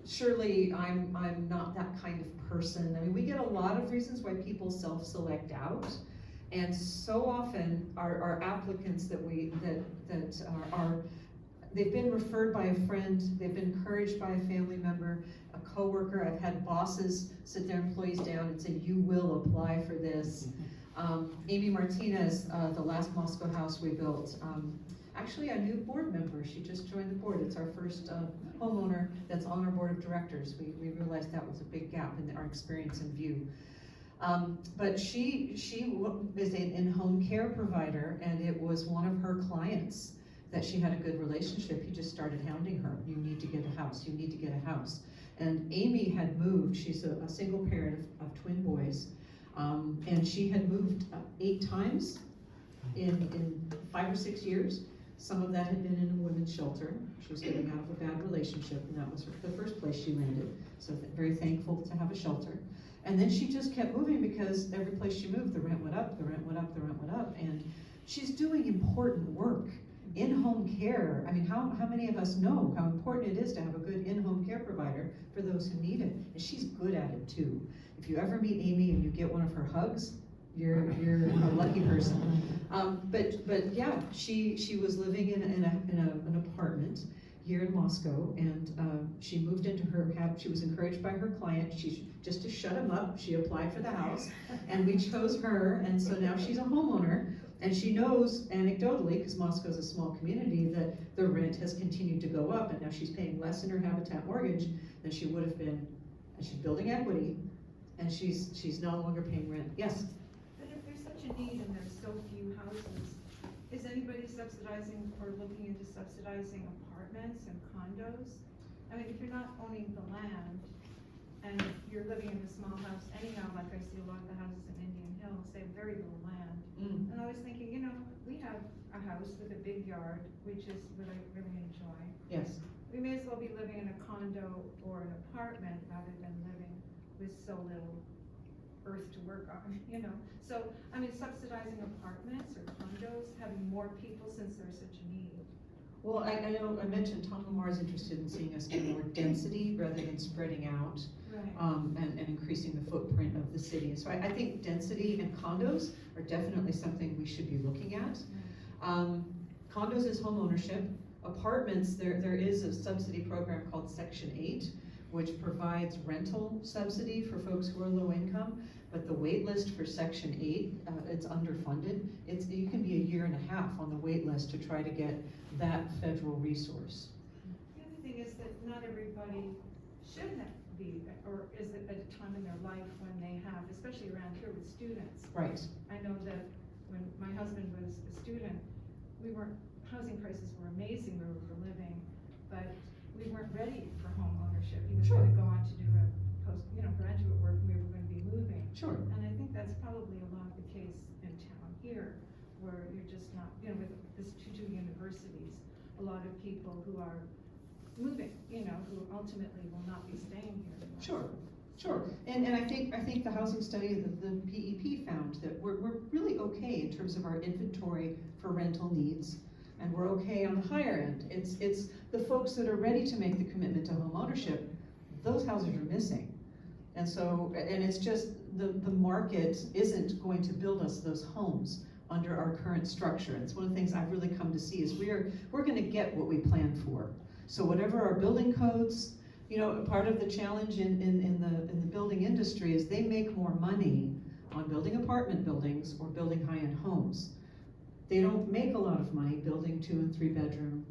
Surely I'm not that kind of person. I mean, we get a lot of reasons why people self-select out. And so often our applicants they've been referred by a friend, they've been encouraged by a family member, a coworker. I've had bosses sit their employees down and say, "You will apply for this." Amy Martinez, the last Moscow house we built, actually a new board member. She just joined the board. It's our first homeowner that's on our board of directors. We realized that was a big gap in our experience and view. But she is an in-home care provider, and it was one of her clients that she had a good relationship. He just started hounding her. "You need to get a house, you need to get a house." And Amy had moved. She's a single parent of twin boys. And she had moved 8 times in 5 or 6 years. Some of that had been in a women's shelter. She was getting out of a bad relationship, and that was the first place she landed. So very thankful to have a shelter. And then she just kept moving because every place she moved, the rent went up, the rent went up, the rent went up. And she's doing important work. In-home care, I mean, how many of us know how important it is to have a good in-home care provider for those who need it? And she's good at it too. If you ever meet Amy and you get one of her hugs, you're a lucky person. But yeah, she was living in an apartment here in Moscow, and she moved into she was encouraged by her client, just to shut him up, she applied for the house, and we chose her, and so now she's a homeowner, and she knows anecdotally, because Moscow's a small community, that the rent has continued to go up, and now she's paying less in her Habitat mortgage than she would have been, and she's building equity, and she's no longer paying rent. Yes? But if there's such a need and there's so few houses, is anybody subsidizing or looking into subsidizing apartments and condos? I mean, if you're not owning the land and you're living in a small house anyhow, like I see a lot of the houses in Indian Hills, they have very little land. And I was thinking, we have a house with a big yard, which is what I really enjoy. Yes. We may as well be living in a condo or an apartment rather than living with so little earth to work on, So, I mean, subsidizing apartments or condos, having more people since there's such a need. Well, I know, I mentioned Tom Lamar is interested in seeing us get more density rather than spreading out, Right. and increasing the footprint of the city. And so I think density and condos are definitely something we should be looking at. Condos is home ownership. Apartments, there is a subsidy program called Section 8, which provides rental subsidy for folks who are low income, but the wait list for Section 8, it's underfunded. You can be a year and a half on the wait list to try to get that federal resource. The other thing is that not everybody should be, or is at a time in their life when they have, especially around here with students. Right. I know that when my husband was a student, housing prices were amazing where we were living, but we weren't ready for home ownership. He was Sure. going to go on to do a graduate work, and we were going to be moving. Sure. And I think that's probably a lot of the case in town here, where you're just not, with this two universities, a lot of people who are moving, who ultimately will not be staying here. Sure. And I think the housing study that the PEP found that we're really okay in terms of our inventory for rental needs, and we're okay on the higher end. It's the folks that are ready to make the commitment to home ownership, those houses are missing. And so, and it's just, the market isn't going to build us those homes under our current structure. And it's one of the things I've really come to see is we're gonna get what we planned for. So whatever our building codes, part of the challenge in the building industry is they make more money on building apartment buildings or building high-end homes. They don't make a lot of money building 2 and 3 bedroom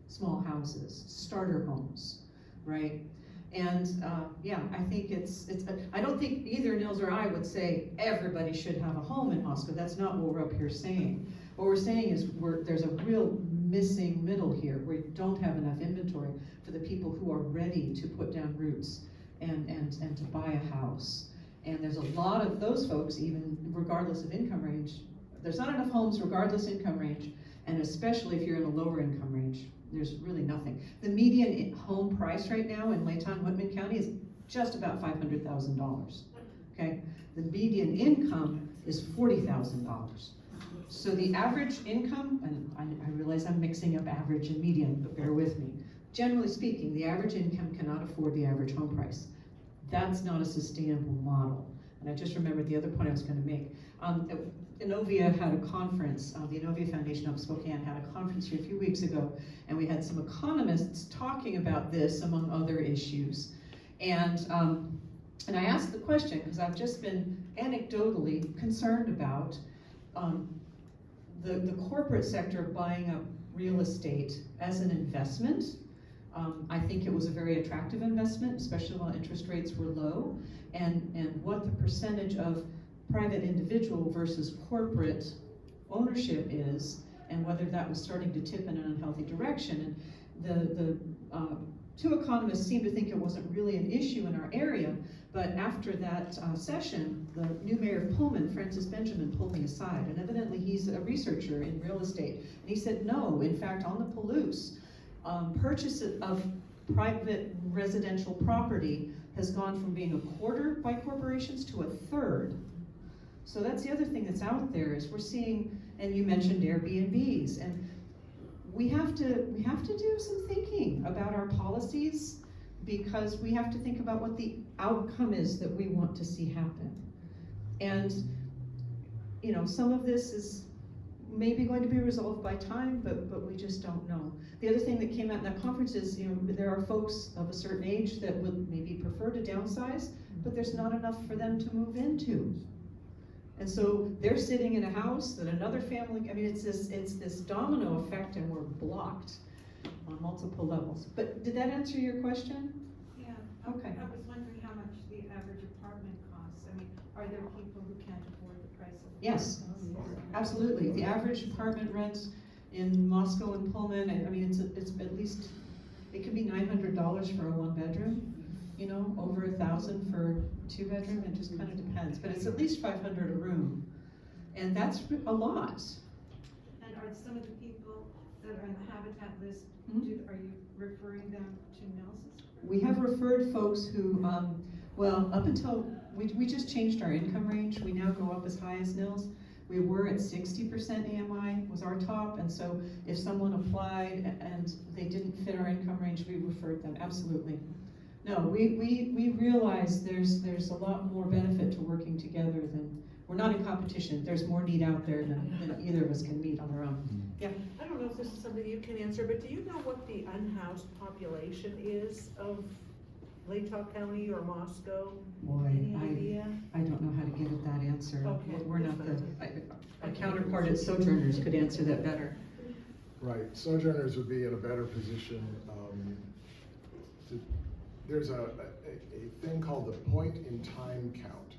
small houses, starter homes, right? And I think I don't think either Nils or I would say everybody should have a home in Moscow. That's not what we're up here saying. What we're saying is there's a real missing middle here where you don't have enough inventory for the people who are ready to put down roots and to buy a house. And there's a lot of those folks, even regardless of income range. There's not enough homes regardless income range, and especially if you're in a lower income range. There's really nothing. The median home price right now in Layton, Whitman County is just about $500,000, okay? The median income is $40,000. So the average income, and I realize I'm mixing up average and median, but bear with me. Generally speaking, the average income cannot afford the average home price. That's not a sustainable model. And I just remembered the other point I was gonna make. Innovia had a conference, the Innovia Foundation of Spokane had a conference here a few weeks ago, and we had some economists talking about this among other issues. And I asked the question, because I've just been anecdotally concerned about the corporate sector buying up real estate as an investment. I think it was a very attractive investment, especially while interest rates were low, and what the percentage of private individual versus corporate ownership is, and whether that was starting to tip in an unhealthy direction. And the two economists seemed to think it wasn't really an issue in our area, but after that session, the new mayor of Pullman, Francis Benjamin, pulled me aside, and evidently he's a researcher in real estate, and he said, no, in fact, on the Palouse, purchase of private residential property has gone from being 1/4 by corporations to 1/3. So that's the other thing that's out there is we're seeing, and you mentioned Airbnbs, and we have to do some thinking about our policies, because we have to think about what the outcome is that we want to see happen. And, you know, some of this is maybe going to be resolved by time, but we just don't know. The other thing that came out in that conference is, you know, there are folks of a certain age that would maybe prefer to downsize, but there's not enough for them to move into. And so they're sitting in a house that another family, I mean, it's this domino effect, and we're blocked on multiple levels. But did that answer your question? Yeah. Okay. I was wondering how much the average apartment costs. I mean, are there people who can't afford the price of? Yes, absolutely. The average apartment rent in Moscow and Pullman, I mean, it's at least, it could be $900 for a 1-bedroom, you know, over $1,000 for 2-bedroom. It just kind of depends, but it's at least $500 a room, and that's a lot. And are some of the people that are in the Habitat list, Mhm. are you referring them to Nels's? We have referred folks who, well, up until, we just changed our income range. We now go up as high as Nils. We were at 60% AMI was our top, and so if someone applied and they didn't fit our income range, we referred them, absolutely. No, we realize there's a lot more benefit to working together than, we're not in competition. There's more need out there than either of us can meet on our own. Yeah. I don't know if this is something you can answer, but do you know what the unhoused population is of Latah County or Moscow? Boy, Any idea? I don't know how to get at that answer. Okay. We're not our counterpart at Sojourners could answer that better. Right, Sojourners would be in a better position. There's a thing called the point in time count.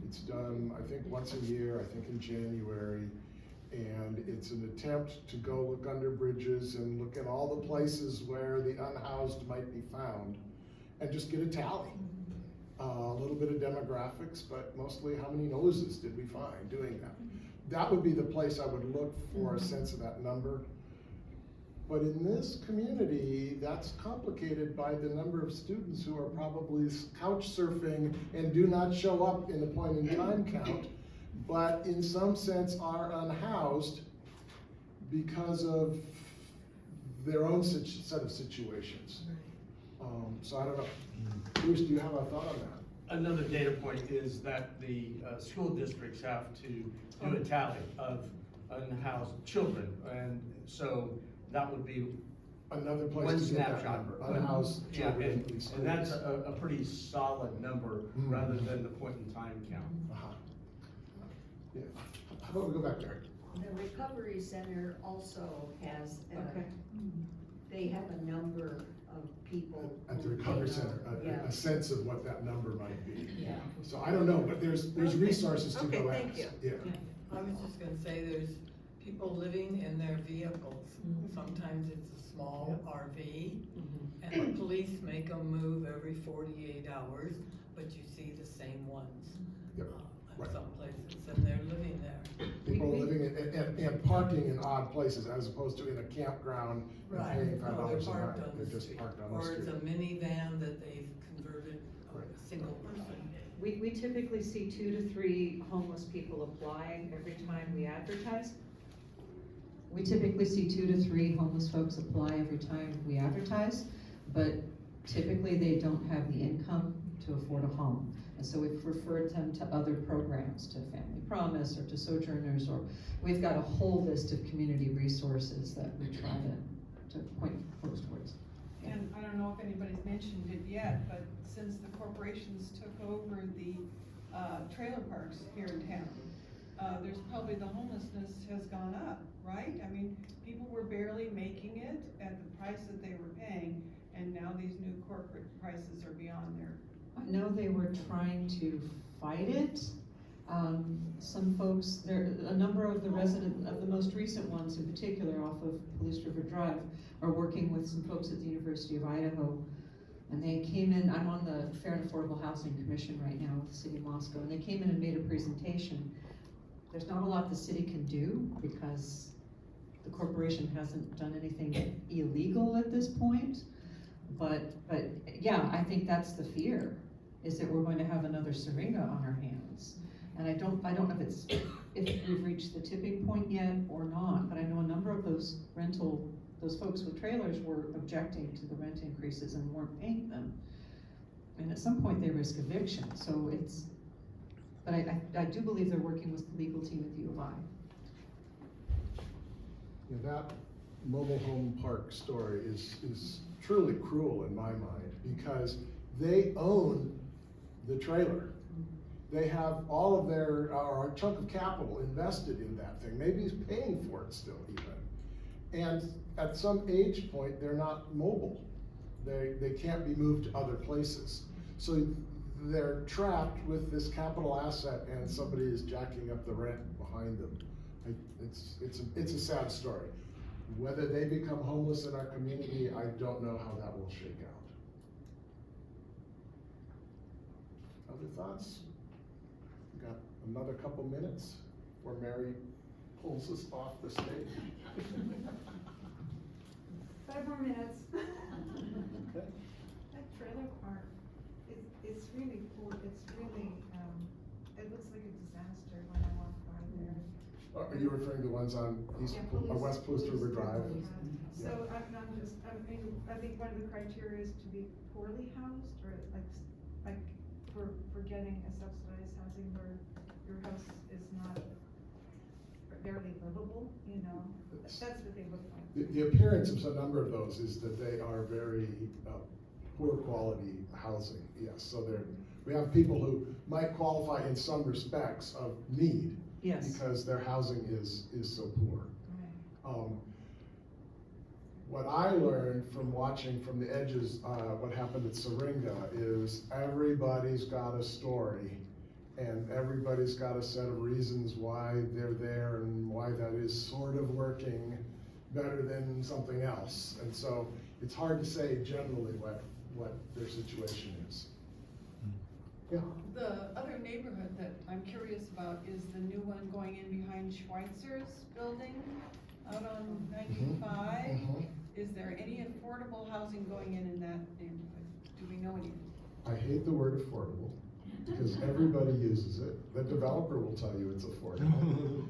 It's done, I think, once a year, I think in January. And it's an attempt to go look under bridges and look at all the places where the unhoused might be found and just get a tally. A little bit of demographics, but mostly how many noses did we find doing that? That would be the place I would look for a sense of that number. But in this community, that's complicated by the number of students who are probably couch surfing and do not show up in the point in time count, but in some sense are unhoused because of their own set of situations. So I don't know. Bruce, do you have a thought on that? Another data point is that the school districts have to do a tally of unhoused children, and so that would be Another place one to get that snapshot. number, unhoused Yeah, children and, in schools. and that's a pretty solid number rather than the point in time count. Yeah. How about we go back there? The recovery center also has, Okay. they have a number of people. At the who recovery they know. center, Yeah. a sense of what that number might be. Yeah. So I don't know, but there's Okay. resources to Okay, go thank ask. you. Yeah. I was just gonna say, there's people living in their vehicles. Sometimes it's a small RV, and the police make them move every 48 hours, but you see the same ones. Yep. In Right. some places, and they're living there. People living and parking in odd places as opposed to in a campground and Right. paying No, $5 a they're parked night. on They're the just street. parked on the Or street. it's a minivan that they've converted Right. a single person. We typically see 2 to 3 homeless people apply every time we advertise. We typically see 2 to 3 homeless folks apply every time we advertise, but typically they don't have the income to afford a home. And so we've referred them to other programs, to Family Promise or to Sojourners, or we've got a whole list of community resources that we try to point folks towards. And I don't know if anybody's mentioned it yet, but since the corporations took over the trailer parks here in town, there's probably, the homelessness has gone up, right? I mean, people were barely making it at the price that they were paying, and now these new corporate prices are beyond their. I know they were trying to fight it. Some folks, a number of the most recent ones in particular off of Palouse River Drive are working with some folks at the University of Idaho. And they came in, I'm on the Fair and Affordable Housing Commission right now with the City of Moscow, and they came in and made a presentation. There's not a lot the city can do because the corporation hasn't done anything illegal at this point. But yeah, I think that's the fear, is that we're going to have another Syringa on our hands. And I don't know if we've reached the tipping point yet or not, but I know a number of those those folks with trailers were objecting to the rent increases and weren't paying them. And at some point they risk eviction, so it's, but I do believe they're working with the legal team at the U of I. Yeah, that mobile home park story is truly cruel in my mind, because they own the trailer. They have all of their, or a chunk of capital invested in that thing. Maybe he's paying for it still even. And at some age point, they're not mobile. They can't be moved to other places. So they're trapped with this capital asset and somebody is jacking up the rent behind them. It's a sad story. Whether they become homeless in our community, I don't know how that will shake out. Other thoughts? We got another couple minutes before Mary pulls us off the stage. 5 more minutes. Okay. That trailer park, it's really cool, it's really, it looks like a disaster when I walk by there. Are you referring to the ones on West Palouse River Drive? So I'm just, I think one of the criteria is to be poorly housed, or like for getting a subsidized housing where your house is not barely livable, you know, that's what they look like. The appearance of a number of those is that they are very poor quality housing, yes. So we have people who might qualify in some respects of need. Yes. Because their housing is so poor. Right. What I learned from watching from the edges, what happened at Syringa is everybody's got a story and everybody's got a set of reasons why they're there and why that is sort of working better than something else. And so it's hard to say generally what their situation is. Yeah. The other neighborhood that I'm curious about is the new one going in behind Schweitzer's building out on 95. Mhm. Is there any affordable housing going in that neighborhood? Do we know anything? I hate the word affordable because everybody uses it. The developer will tell you it's affordable.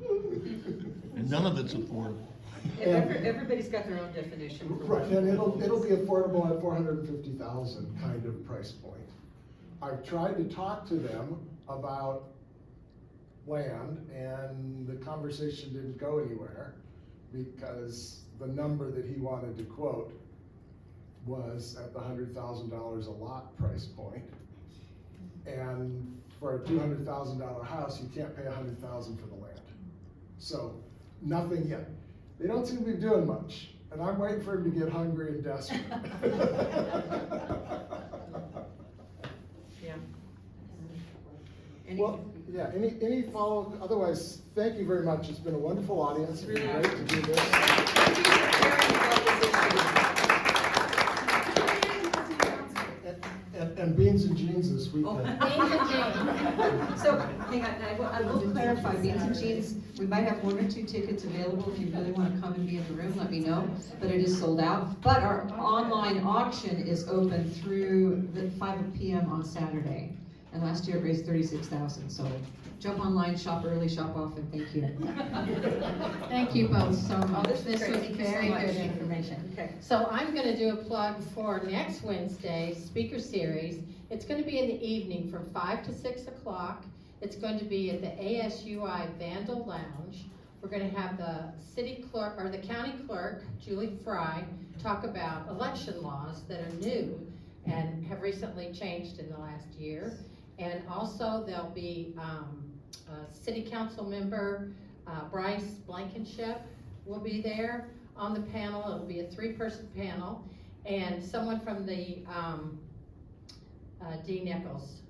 And none of it's affordable. Everybody's got their own definition. for Right, what- and it'll be affordable at 450,000 kind of price point. I've tried to talk to them about land and the conversation didn't go anywhere because the number that he wanted to quote was at the $100,000 a lot price point. And for a $200,000 house, you can't pay $100,000 for the land. So, nothing yet. They don't seem to be doing much, and I'm waiting for him to get hungry and desperate. Yeah. Well, yeah, any follow, otherwise, thank you very much. It's been a wonderful audience. It's been great to do this. Thank you for sharing about this issue. And beans and jeans this weekend. So, hang on, I will clarify, Beans and Jeans, we might have 1 or 2 tickets available. If you really want to come and be in the room, let me know, but it is sold out. But our online auction is open through the 5 p.m. on Saturday. And last year it raised $36,000, so jump online, shop early, shop often, thank you. Thank you both so much. this is This great. was Thank you so very much. good information. Okay. So I'm gonna do a plug for next Wednesday's speaker series. It's gonna be in the evening from 5 to 6 o'clock. It's going to be at the ASUI Vandal Lounge. We're gonna have the city clerk, or the county clerk, Julie Fry, talk about election laws that are new and have recently changed in the last year. And also there'll be city council member Bryce Blankenship will be there on the panel. It'll be a 3-person panel, and someone from the D. Nichols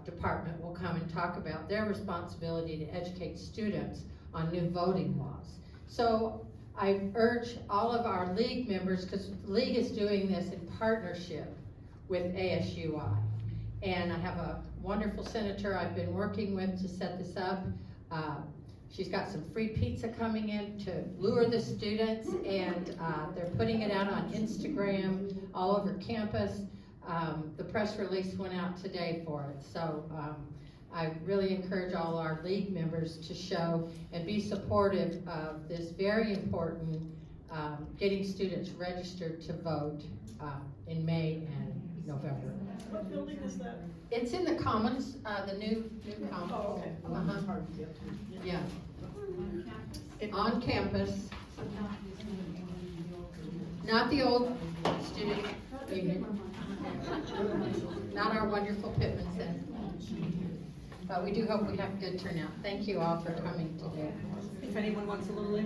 department will come and talk about their responsibility to educate students on new voting laws. So I urge all of our league members, because the league is doing this in partnership with ASUI. And I have a wonderful senator I've been working with to set this up. She's got some free pizza coming in to lure the students, and they're putting it out on Instagram all over campus. The press release went out today for it. So I really encourage all our league members to show and be supportive of this very important getting students registered to vote, in May and November. What building is that? It's in the Commons, the new Commons. Oh, okay. Uh-huh. It's hard to get to. Yeah, On campus? on campus, So not using not the old student union, not our wonderful Pittman Center. But we do hope we have a good turnout. Thank you all for coming today. If anyone wants a little